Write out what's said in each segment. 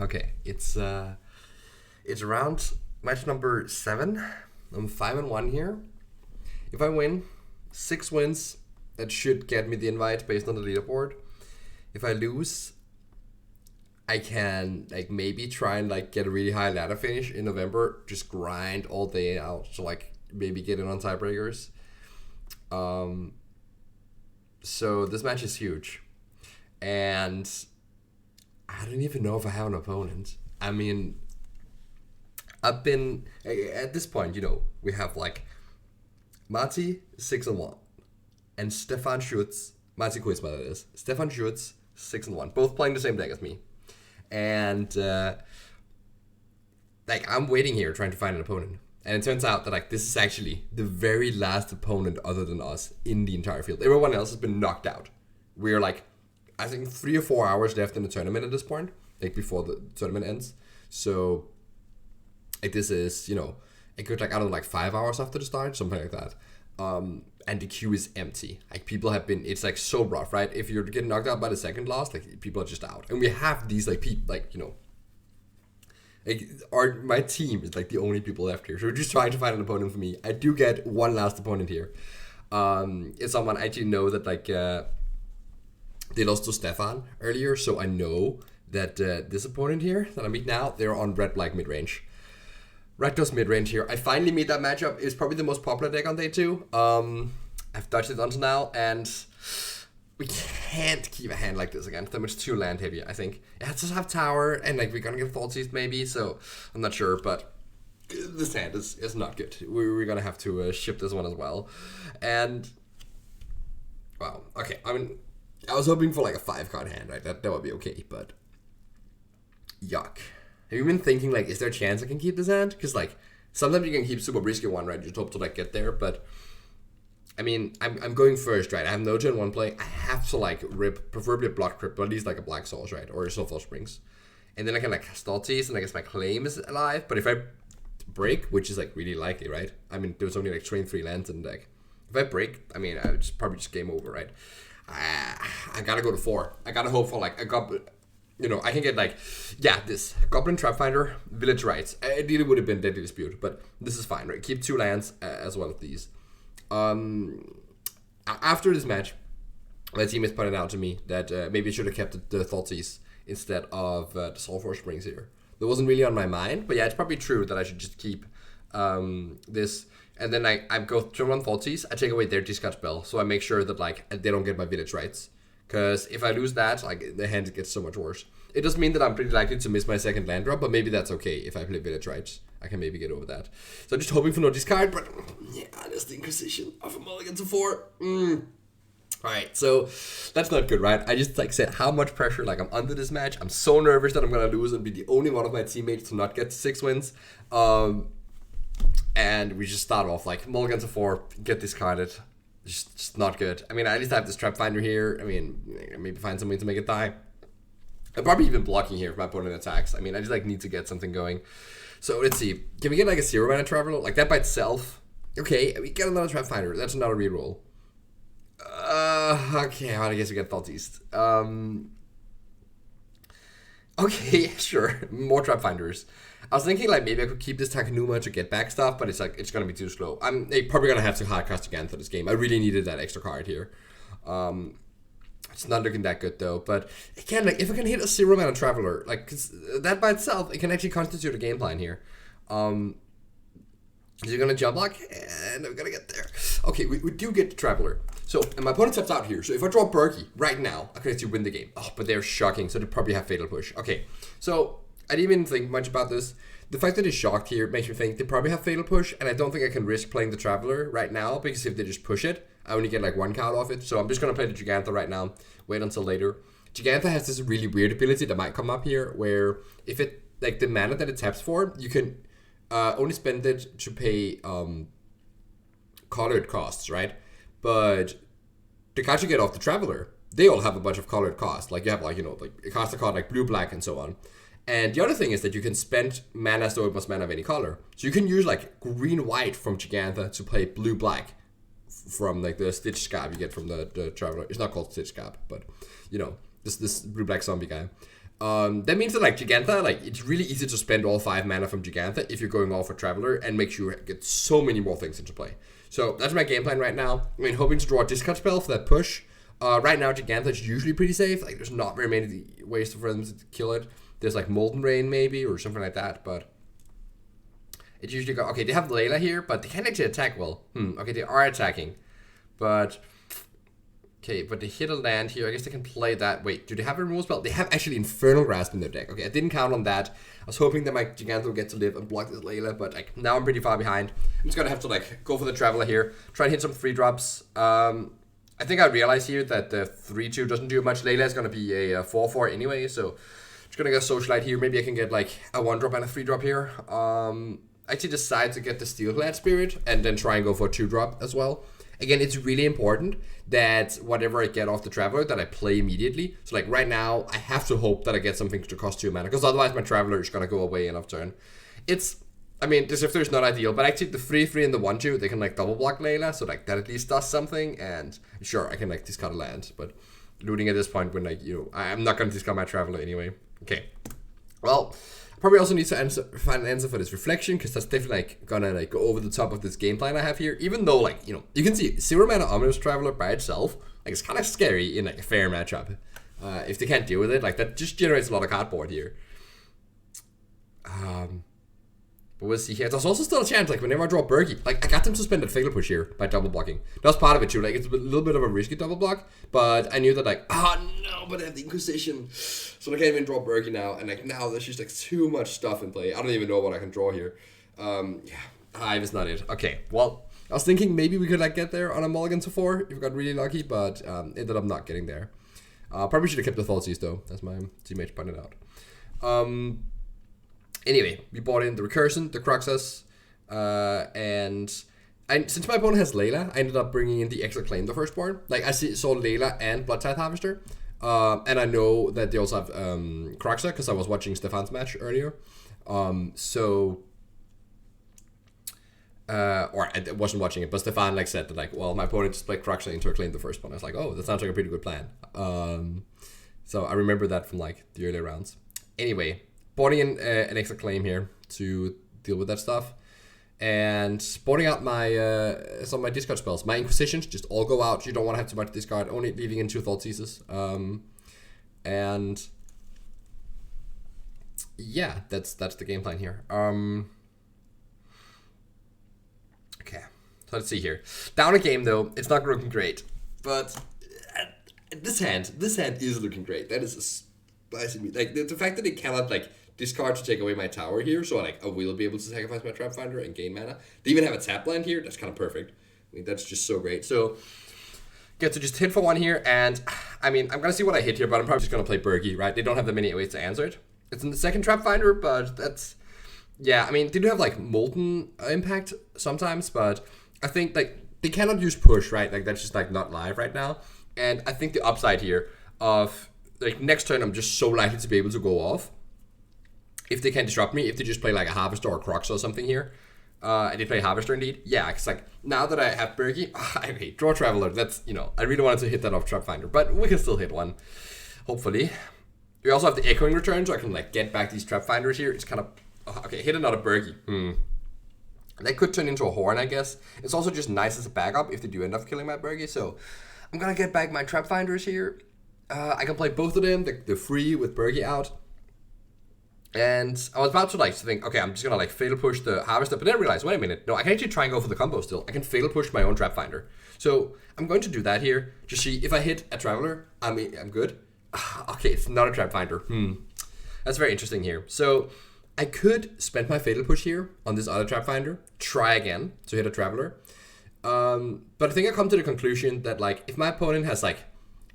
Okay. It's around match number 7. I'm 5-1 here. If I win, 6 wins, that should get me the invite based on the leaderboard. If I lose, I can like maybe try and like get a really high ladder finish in November. Just grind all day out to like maybe get in on tiebreakers. So this match is huge, and I don't even know if I have an opponent. I mean, I've been at this point. We have like Marty 6-1, and Stefan Schutz. Marty Kuisma, that is. Stefan Schutz 6-1, both playing the same deck as me, and like I'm waiting here trying to find an opponent. And it turns out that like this is actually the very last opponent other than us in the entire field. Everyone else has been knocked out. We're like, I think 3 or 4 hours left in the tournament at this point, like before the tournament ends. So like this is, a good like I don't know, like 5 hours after the start, something like that. And the queue is empty. Like people have been, it's like so rough, right? If you're getting knocked out by the second last, like people are just out. And we have these like people like, my team is like the only people left here, so we're just trying to find an opponent for me. I do get one last opponent here. It's someone I actually know that like they lost to Stefan earlier, so I know that this opponent here that I meet now, they're on red-black midrange. Rakdos midrange here. I finally meet that matchup. It's probably the most popular deck on day 2. I've dodged it until now, and we can't keep a hand like this against them. It's too land heavy, I think. It has to have tower, and like we're gonna get Thought Seized maybe, so I'm not sure, but this hand is not good. We're gonna have to ship this one as well. And wow, okay. I mean, I was hoping for like a 5-card hand, right? That would be okay, but yuck. Have you been thinking like, is there a chance I can keep this hand? Because like sometimes you can keep super risky one, right? You just hope to like get there, but I mean, I'm going first, right? I have no turn 1 play. I have to like rip, preferably a block crypt, but at least like a black souls, right? Or a soulful springs. And then I can like stall tease, and I guess my claim is alive. But if I break, which is like really likely, right? I mean, there's only like 23 lands in the deck. If I break, I mean, I would just probably just game over, right? I gotta go to 4. I gotta hope for like a goblin. I can get like, this Goblin Trapfinder, Village Rights. Ideally would have been Deadly Dispute, but this is fine, right? Keep 2 lands as well as these. After this match, my team has pointed out to me that maybe I should have kept the Thoughtseize instead of the Soulforce Springs here. That wasn't really on my mind, but yeah, it's probably true that I should just keep this. And then I go turn 1 Thoughtseize, I take away their discard spell, so I make sure that like they don't get my Village Rights. Because if I lose that, like the hand gets so much worse. It does mean that I'm pretty likely to miss my second land drop, but maybe that's okay if I play Village Rights. I can maybe get over that. So I'm just hoping for no discard, but yeah, that's the Inquisition of a mulligan to 4. Alright, so that's not good, right? I just like said how much pressure, like I'm under this match. I'm so nervous that I'm gonna lose and be the only one of my teammates to not get to 6 wins. And we just start off like mulligan to 4, get discarded. Just not good. I mean, at least I have this Trapfinder here. I mean, maybe find something to make it die. I'm probably even blocking here if my opponent attacks. I mean, I just like need to get something going. So let's see. Can we get like a 0-mana Traveler? Like that by itself? Okay, we get another Trapfinder. That's another reroll. Okay, I guess we get Thought East. Okay, sure. More Trapfinders. I was thinking like maybe I could keep this Takenuma to get back stuff, but it's like it's gonna be too slow. I'm probably gonna have to hard cast again for this game. I really needed that extra card here. It's not looking that good though. But again, like if I can hit a 0-mana Traveler, like 'cause that by itself, it can actually constitute a game plan here. Is he gonna jump block? And I'm gonna get there. Okay, we do get the Traveler. So, and my opponent taps out here. So if I draw Berkey right now, I could actually win the game. Oh, but they're shocking, so they probably have Fatal Push. Okay, so I didn't even think much about this. The fact that it's shocked here makes me think they probably have Fatal Push, and I don't think I can risk playing the Traveler right now, because if they just push it, I only get like 1 card off it. So I'm just gonna play the Giganta right now, wait until later. Giganta has this really weird ability that might come up here, where if it, like the mana that it taps for, you can only spend it to pay colored costs, right? But the cards you get off the Traveler, they all have a bunch of colored costs. Like you have like, like it costs a card like blue, black, and so on. And the other thing is that you can spend mana so it must mana of any color. So you can use like green, white from Giganta to play blue, black from like the Stitch Scab you get from the Traveler. It's not called Stitch Scab, but this blue, black zombie guy. That means that like Gigantha, like it's really easy to spend all 5 mana from Gigantha if you're going all for Traveler and make sure you get so many more things into play. So that's my game plan right now. I mean, hoping to draw a discard spell for that push. Right now, Gigantha is usually pretty safe. Like, there's not very many ways for them to kill it. There's like Molten Rain maybe or something like that, but it's usually go. Okay, they have Layla here, but they can't actually attack well. Okay, they are attacking, but okay, but they hit a land here. I guess they can play that. Wait, do they have a removal spell? They have actually Infernal Grasp in their deck. Okay, I didn't count on that. I was hoping that my Gigantha would get to live and block this Layla, but like now I'm pretty far behind. I'm just gonna have to like go for the Traveler here, try and hit some 3-drops. I think I realized here that the 3/2 doesn't do much. Layla is gonna be a 4/4 anyway, so just gonna get Socialite here. Maybe I can get like a 1-drop and a 3-drop here. I actually decide to get the Steelclad Spirit and then try and go for a 2-drop as well. Again, it's really important that whatever I get off the Traveler that I play immediately. So like right now, I have to hope that I get something to cost 2 mana, because otherwise my Traveler is gonna go away end of turn. I mean, this Sifter is not ideal, but actually the 3/3 and the 1/2, they can like double block Layla, so like that at least does something. And sure, I can like discard a land, but looting at this point when like, you know, I'm not gonna discard my Traveler anyway. Okay, well, I probably also need to find an answer for this Reflection, because that's definitely like gonna like go over the top of this game plan I have here. Even though like, you know, you can see 0 mana Ominous Traveler by itself, like it's kind of scary in like a fair matchup. If they can't deal with it, like that just generates a lot of cardboard here. But we'll see here. There's also still a chance, like whenever I draw Bergie, like I got them suspended Fatal Push here by double blocking. That was part of it too. Like it's a little bit of a risky double block, but I knew that like, no, but I have the Inquisition, so I can't even draw Bergie now. And like now there's just like too much stuff in play. I don't even know what I can draw here. Hive is not it. Okay, well, I was thinking maybe we could like get there on a mulligan to 4 if we got really lucky, but ended up not getting there. Probably should have kept the Thoughtseize though, as my teammate pointed out. Anyway, we bought in the Recursion, the Cruxus, and since my opponent has Layla, I ended up bringing in the Extra Claim, the Firstborn. Like, I saw Layla and Bloodtithe Harvester, and I know that they also have Cruxus, because I was watching Stefan's match earlier. Or I wasn't watching it, but Stefan like said that like, well, my opponent just played Cruxus into a Claim the Firstborn. I was like, oh, that sounds like a pretty good plan. So I remember that from like the earlier rounds. Anyway, boarding in an Extra Claim here to deal with that stuff, and boarding out my some of my discard spells. My Inquisitions just all go out. You don't want to have too much discard, only leaving in 2 Thoughtseizes. And yeah, that's the game plan here. Okay, so let's see here. Down a game though, it's not looking great, but this hand is looking great. That is a spicy meat. Like the fact that it cannot like discard to take away my tower here, so I will be able to sacrifice my Trapfinder and gain mana. They even have a tap land here. That's kind of perfect. I mean, that's just so great. So get to just hit for 1 here, and I mean, I'm gonna see what I hit here, but I'm probably just gonna play Bergie, right? They don't have that many ways to answer it. It's in the second Trapfinder, but that's, yeah, I mean, they do have like Molten Impact sometimes, but I think like they cannot use push, right? Like that's just like not live right now. And I think the upside here of like next turn, I'm just so likely to be able to go off if they can disrupt me, if they just play like a Harvester or a Crux or something here. And they play Harvester indeed. Yeah, it's like now that I have Bergie, okay, draw Traveler. That's, you know, I really wanted to hit that off Trapfinder, but we can still hit one, hopefully. We also have the Echoing Return, so I can like get back these Trapfinders here. It's kind of, okay, hit another Bergie. That could turn into a Horn, I guess. It's also just nice as a backup if they do end up killing my Bergie. So I'm gonna get back my Trapfinders here. I can play both of them. They're free with Bergie out. And I was about to like think, okay, I'm just gonna like Fatal Push the Harvester, but then I realized, wait a minute, no, I can actually try and go for the combo still. I can Fatal Push my own Trapfinder. So I'm going to do that here. Just see if I hit a Traveler, I'm good. Okay, it's not a Trapfinder. That's very interesting here. So I could spend my Fatal Push here on this other Trapfinder, try again to hit a Traveler. But I think I come to the conclusion that like if my opponent has like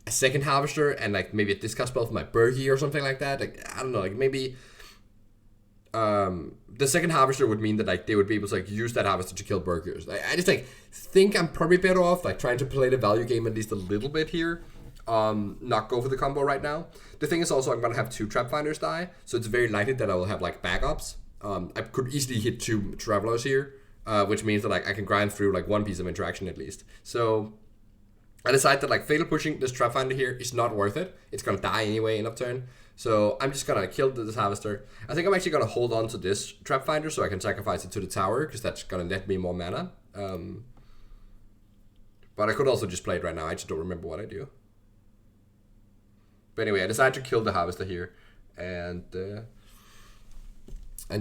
a second Harvester and like maybe a discard spell for my Bergie or something like that, like I don't know, like maybe the second Harvester would mean that like they would be able to like use that Harvester to kill Bergiers. I just like think I'm probably better off like trying to play the value game at least a little bit here. Not go for the combo right now. The thing is also I'm gonna have 2 Trapfinders die, so it's very likely that I will have like backups. I could easily hit 2 Travelers here, which means that like I can grind through like 1 piece of interaction at least. So I decide that like Fatal Pushing this Trapfinder here is not worth it. It's gonna die anyway end of turn. So I'm just gonna kill this Harvester. I think I'm actually gonna hold on to this Trapfinder so I can sacrifice it to the tower, because that's gonna net me more mana. But I could also just play it right now. I just don't remember what I do. But anyway, I decided to kill the Harvester here, and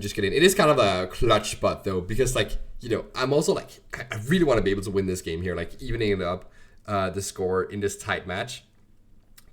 just get in. It is kind of a clutch spot though, because like, you know, I'm also like, I really want to be able to win this game here, like evening it up the score in this tight match.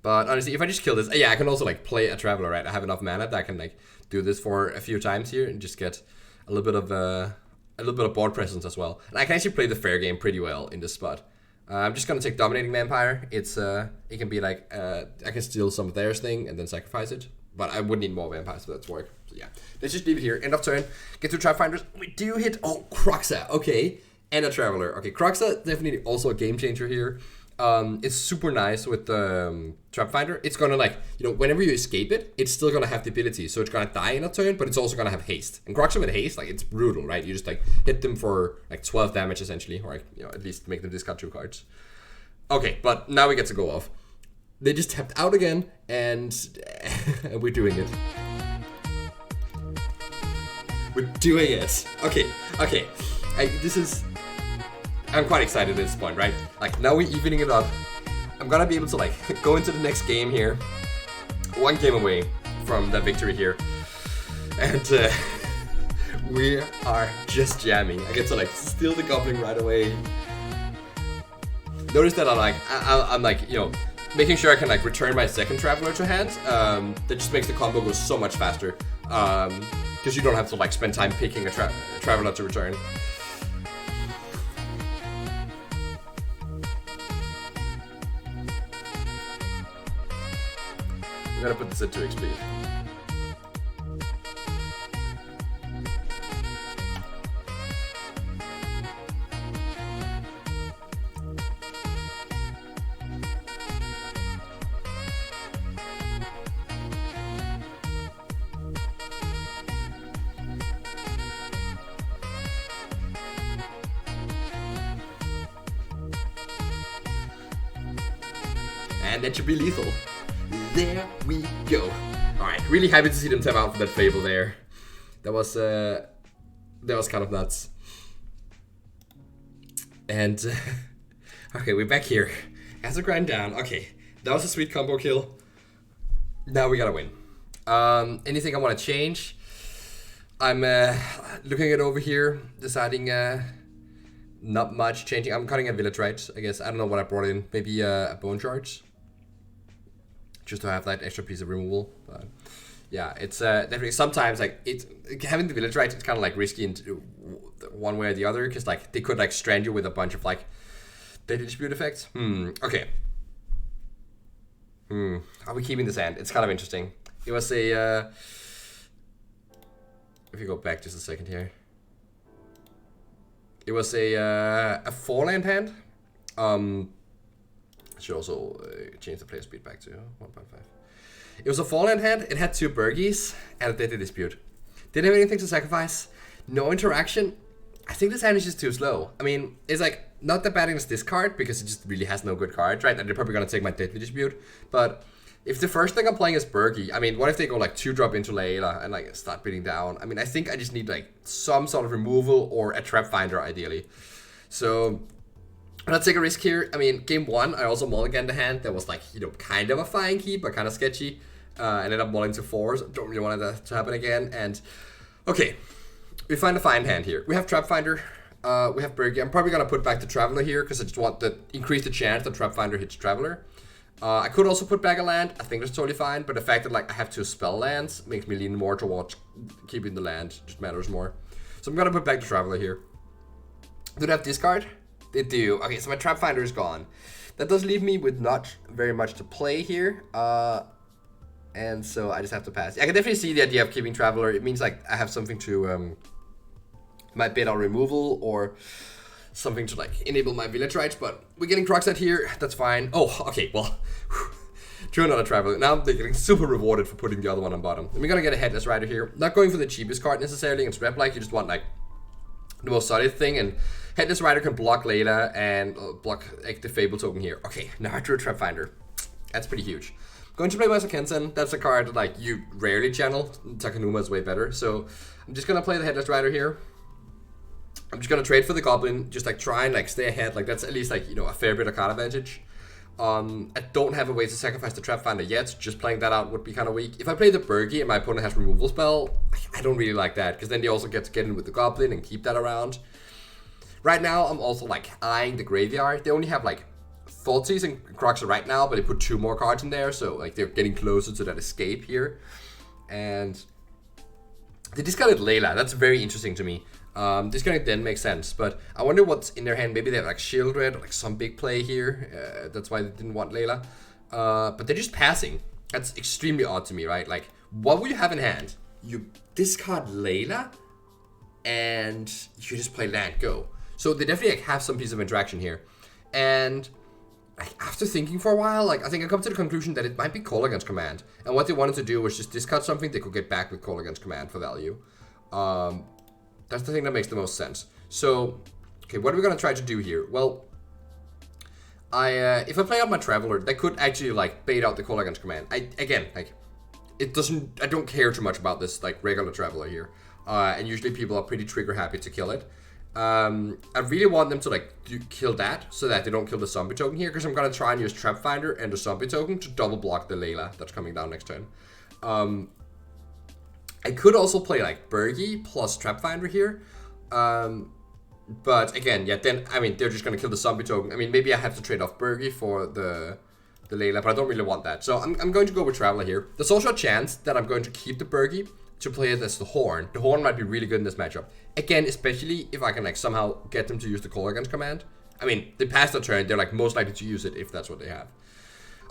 But honestly, if I just kill this, yeah, I can also like play a Traveler, right? I have enough mana that I can like do this for a few times here and just get a little bit of board presence as well. And I can actually play the fair game pretty well in this spot. I'm just gonna take Dominating Vampire. It's it can be like I can steal some of theirs thing and then sacrifice it. But I would need more vampires for that to work. So yeah, let's just leave it here. End of turn. Get to Trapfinders. We do hit, oh, Croxa, okay. And a Traveler. Okay, Croxa, definitely also a game changer here. It's super nice with the Trapfinder. It's gonna like, you know, whenever you escape it, it's still gonna have the ability. So it's gonna die in a turn, but it's also gonna have haste. And Croxa with haste, like, it's brutal, right? You just like hit them for like 12 damage essentially, or like, you know, at least make them discard 2 cards. Okay, but now we get to go off. They just tapped out again, and we're doing it. We're doing it. Okay. I'm quite excited at this point, right? Like, now we're evening it up. I'm gonna be able to like go into the next game here. 1 game away from that victory here. And we are just jamming. I get to like steal the Goblin right away. Notice that I'm like, you know, making sure I can like return my second Traveler to hand. That just makes the combo go so much faster. Because you don't have to like spend time picking a Traveler to return. I'm gonna put this at 2 XP. And that should be lethal. There we go. Alright, really happy to see them tap out for that Fable there. That was kind of nuts. And okay, we're back here. As a grind down. Okay, that was a sweet combo kill. Now we gotta win. Anything I want to change? I'm looking it over here, deciding not much changing. I'm cutting a village, right? I guess I don't know what I brought in. Maybe a bone charge, just to have that extra piece of removal. But yeah, it's definitely sometimes like having the village, right? It's kind of like risky in one way or the other, because like they could like strand you with a bunch of like deadly dispute effects. Okay. Are we keeping this hand? It's kind of interesting. It was a if you go back just a second here, it was a 4-land hand. Should also change the player speed back to 1.5. It was a 4-land hand. It had 2 Burgies and a deadly dispute. Didn't have anything to sacrifice. No interaction. I think this hand is just too slow. I mean, it's like not that bad against this card because it just really has no good cards, right? And they're probably gonna take my deadly dispute. But if the first thing I'm playing is Burgie, I mean, what if they go like 2-drop into Layla and like start beating down? I mean, I think I just need like some sort of removal or a Trapfinder ideally. So I'm gonna take a risk here. I mean, game 1, I also mulliganed the hand that was like, you know, kind of a fine keep, but kind of sketchy. Ended up mulling to 4s. Don't really want that to happen again. And okay, we find a fine hand here. We have Trapfinder. We have Burgie. I'm probably gonna put back the Traveler here because I just want to increase the chance that Trapfinder hits Traveler. I could also put back a land. I think that's totally fine. But the fact that like I have 2 spell lands makes me lean more towards keeping the land. Just matters more. So I'm gonna put back the Traveler here. Do they have discard? They do. Okay, so my Trapfinder is gone. That does leave me with not very much to play here. And so I just have to pass. I can definitely see the idea of keeping Traveler. It means like I have something to might bid on removal or something to like enable my village rights, but we're getting Croxat here. That's fine. Oh, okay, well, drew another Traveler. Now they're getting super rewarded for putting the other one on bottom. And we're gonna get a Headless Rider here. Not going for the cheapest card necessarily against Rep, like you just want like the most solid thing, and Headless Rider can block Layla and block like the Fable token here. Okay, now I drew a Trapfinder. That's pretty huge. Going to play Master Kensen. That's a card like you rarely channel. Takenuma is way better. So I'm just gonna play the Headless Rider here. I'm just gonna trade for the Goblin, just like try and like stay ahead. Like that's at least like, you know, a fair bit of card advantage. I don't have a way to sacrifice the Trapfinder yet. Just playing that out would be kind of weak. If I play the Bergie and my opponent has removal spell, I don't really like that, because then they also get to get in with the Goblin and keep that around. Right now, I'm also like eyeing the graveyard. They only have like Thoughtseize and Croxa right now, but they put 2 more cards in there, so like they're getting closer to that escape here. And they discarded Layla. That's very interesting to me. Discarding Den makes sense, but I wonder what's in their hand. Maybe they have like Shield Red or like some big play here. That's why they didn't want Layla. But they're just passing. That's extremely odd to me, right? Like, what will you have in hand? You discard Layla, and you just play land go. So they definitely like have some piece of interaction here. And like, after thinking for a while, like I think I come to the conclusion that it might be Call Against Command. And what they wanted to do was just discard something they could get back with Call Against Command for value. That's the thing that makes the most sense. So, okay, what are we gonna try to do here? Well, if I play out my Traveler, that could actually like bait out the Call Against Command. I don't care too much about this like regular Traveler here. And usually people are pretty trigger happy to kill it. I really want them to like kill that so that they don't kill the zombie token here, because I'm gonna try and use Trapfinder and the zombie token to double block the Layla that's coming down next turn. I could also play like Bergie plus Trapfinder here, but again, yeah, then I mean they're just gonna kill the zombie token. I mean maybe I have to trade off Bergie for the Layla, but I don't really want that. So I'm going to go with Traveler here. There's also a chance that I'm going to keep the Bergie to play it as the Horn. The Horn might be really good in this matchup. Again, especially if I can like somehow get them to use the Call Against Command. I mean, they passed the turn, they're like most likely to use it if that's what they have.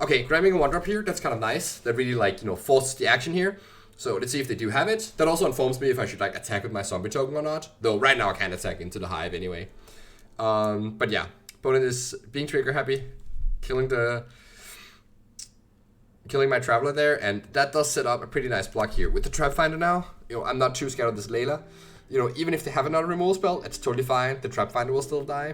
Okay, grabbing a 1-drop here, that's kind of nice. That really like, you know, forces the action here. So let's see if they do have it. That also informs me if I should like attack with my zombie token or not. Though right now I can't attack into the hive anyway. But yeah, opponent is being trigger happy, killing my Traveler there, and that does set up a pretty nice block here. With the Trapfinder now, you know, I'm not too scared of this Layla. You know, even if they have another removal spell, it's totally fine. The Trapfinder will still die.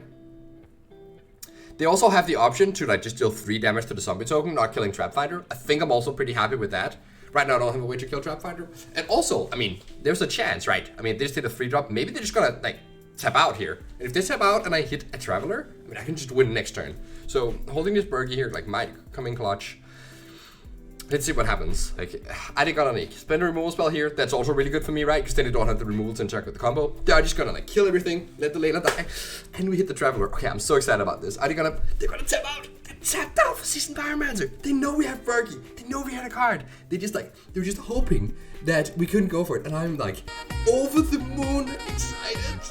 They also have the option to like just deal 3 damage to the zombie token, not killing Trapfinder. I think I'm also pretty happy with that. Right now I don't have a way to kill Trapfinder. And also, I mean, there's a chance, right? I mean, they just did a 3-drop. Maybe they're just gonna like tap out here. And if they tap out and I hit a Traveler, I mean, I can just win next turn. So holding this Bergie here like might come in clutch. Let's see what happens. Like, I think gonna like spend a removal spell here. That's also really good for me, right? Because then they don't have the removal to interact with the combo. They're just gonna like kill everything, let the Layla die, and we hit the Traveler. Okay, I'm so excited about this. They're gonna tap out. They tapped out for Seasoned Pyromancer. They know we have Bergie. They know we had a card. They were just hoping that we couldn't go for it. And I'm like over the moon excited.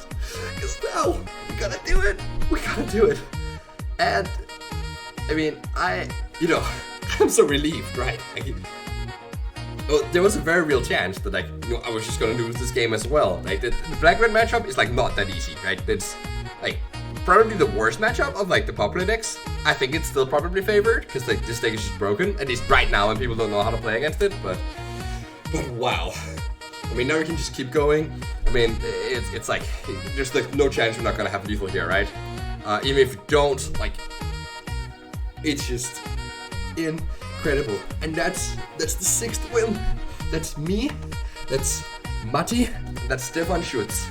Because now we gotta do it. We gotta do it. And I mean, I'm so relieved, right? Well, there was a very real chance that like, you know, I was just gonna lose this game as well. Like the black-red matchup is like not that easy, right? It's like probably the worst matchup of like the popular decks. I think it's still probably favored because like this deck is just broken, at least right now, and people don't know how to play against it. But wow, I mean now we can just keep going. I mean it's like there's like no chance we're not gonna have lethal here, right? Even if you don't, like, it's just incredible. And that's the 6th win. That's me, that's Matti, that's Stefan Schutz.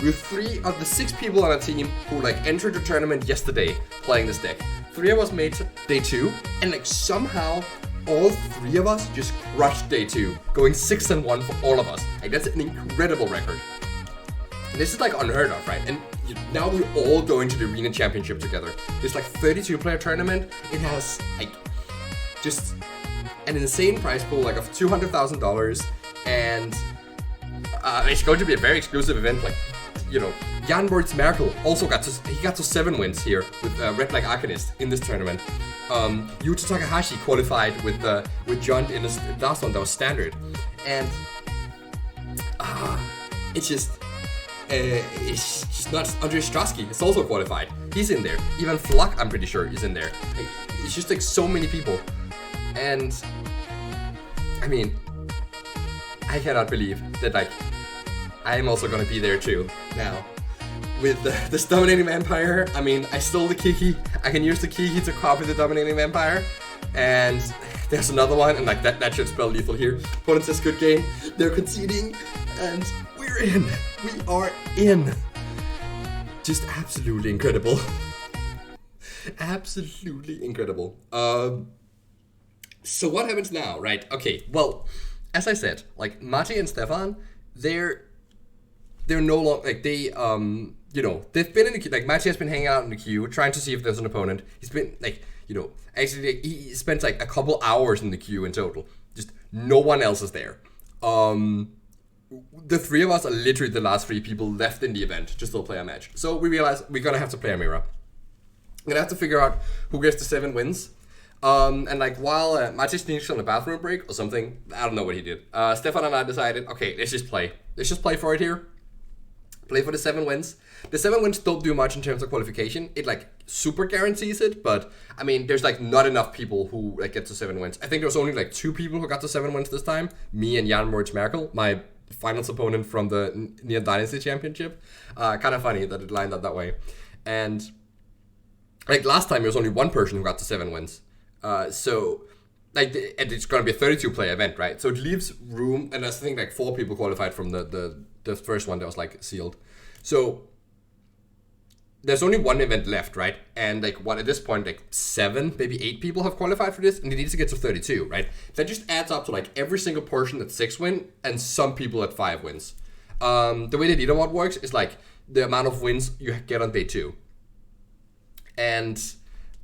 We're 3 of the 6 people on our team who like entered the tournament yesterday playing this deck. 3 of us made day 2, and like somehow all 3 of us just crushed day 2, going 6-1 for all of us. Like that's an incredible record. And this is like unheard of, right? And now we're all going to the Arena Championship together. It's like 32-player tournament. It has like just an insane prize pool, like of $200,000, and it's going to be a very exclusive event. Like, you know, Jan Bortz Merkel also got to 7 wins here with Red Black Arcanist in this tournament. Yuta Takahashi qualified with John in the last one that was standard, and it's just not. Andrei Strasky is also qualified. He's in there. Even Flock, I'm pretty sure, is in there. It's just like so many people, and I mean, I cannot believe that like I am also gonna be there too now with this Dominating Vampire. I mean, I stole the Kiki. I can use the Kiki to copy the Dominating Vampire, and there's another one, and like that should spell lethal here. Opponent says good game, they're conceding, and we're in. We are in. Just absolutely incredible. Absolutely incredible. So what happens now, right? Okay, well, as I said, like Mate and Stefan, they're no longer like they you know, they've been in the queue. Like Mate has been hanging out in the queue, trying to see if there's an opponent. He's been like, you know, actually he spent like a couple hours in the queue in total. Just no one else is there. The three of us are literally the last three people left in the event to still play a match. So we realized we're gonna have to play a mirror. We're gonna have to figure out who gets the 7 wins. And like while Mate sneaks on a bathroom break or something, I don't know what he did. Stefan and I decided, okay, let's just play. Let's just play for it here. Play for the 7 wins. The 7 wins don't do much in terms of qualification. It like super guarantees it, but I mean, there's like not enough people who like get to 7 wins. I think there's only like 2 people who got to 7 wins this time. Me and Jan Moritz Merkel, my finals opponent from the Neon Dynasty Championship. Kind of funny that it lined up that way. And like last time, there was only 1 person who got to 7 wins. So like, and it's gonna be a 32 player event, right? So it leaves room, and I think like 4 people qualified from the first one that was like sealed. So there's only 1 event left, right? And like what at this point, like 7, maybe 8 people have qualified for this, and it needs to get to 32, right? That just adds up to like every single person at 6 win and some people at 5 wins. The way the leaderboard works is like the amount of wins you get on day 2. And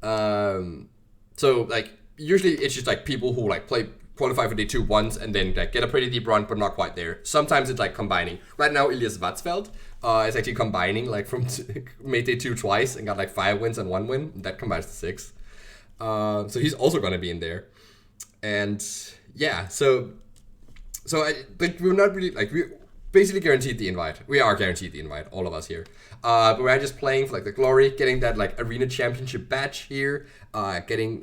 so like usually it's just like people who like qualify for day 2 once and then like get a pretty deep run but not quite there. Sometimes it's like combining. Right now Elias Watzfeld is actually combining like from made day 2 twice and got like 5 wins and 1 win. That combines to 6. So he's also gonna be in there. And yeah, but we're not really like, we basically guaranteed the invite. We are guaranteed the invite, all of us here. But we're just playing for like the glory, getting that like arena championship badge here. We're getting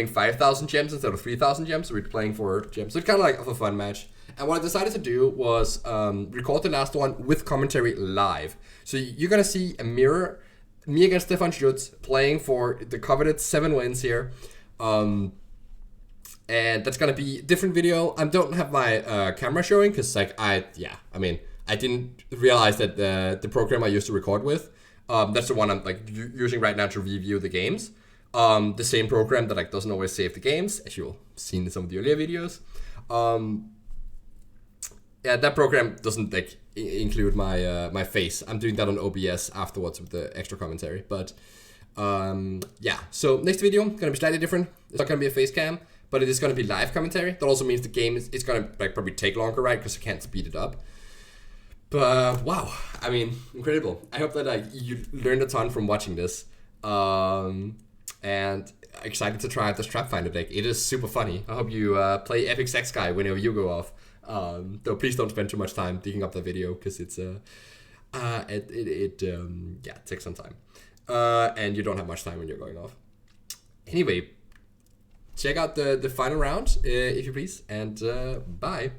5,000 gems instead of 3,000 gems. So we're playing for gems. So it's kind of like a fun match. And what I decided to do was record the last one with commentary live. So you're gonna see a mirror, me against Stefan Schutz playing for the coveted 7 wins here. And that's gonna be a different video. I don't have my camera showing because like I didn't realize that the program I used to record with, that's the one I'm like using right now to review the games. The same program that like doesn't always save the games, as you'll seen in some of the earlier videos. Yeah, that program doesn't like include my face. I'm doing that on OBS afterwards with the extra commentary. But yeah, so next video gonna be slightly different. It's not gonna be a face cam, but it is gonna be live commentary. That also means the game is gonna like probably take longer, right? Because I can't speed it up. But wow, I mean, incredible. I hope that like you learned a ton from watching this. And excited to try out this Trapfinder deck. It is super funny. I hope you play Epic Sex Guy whenever you go off. Though please don't spend too much time digging up the video because it's takes some time. And you don't have much time when you're going off. Anyway, check out the final round if you please, and bye.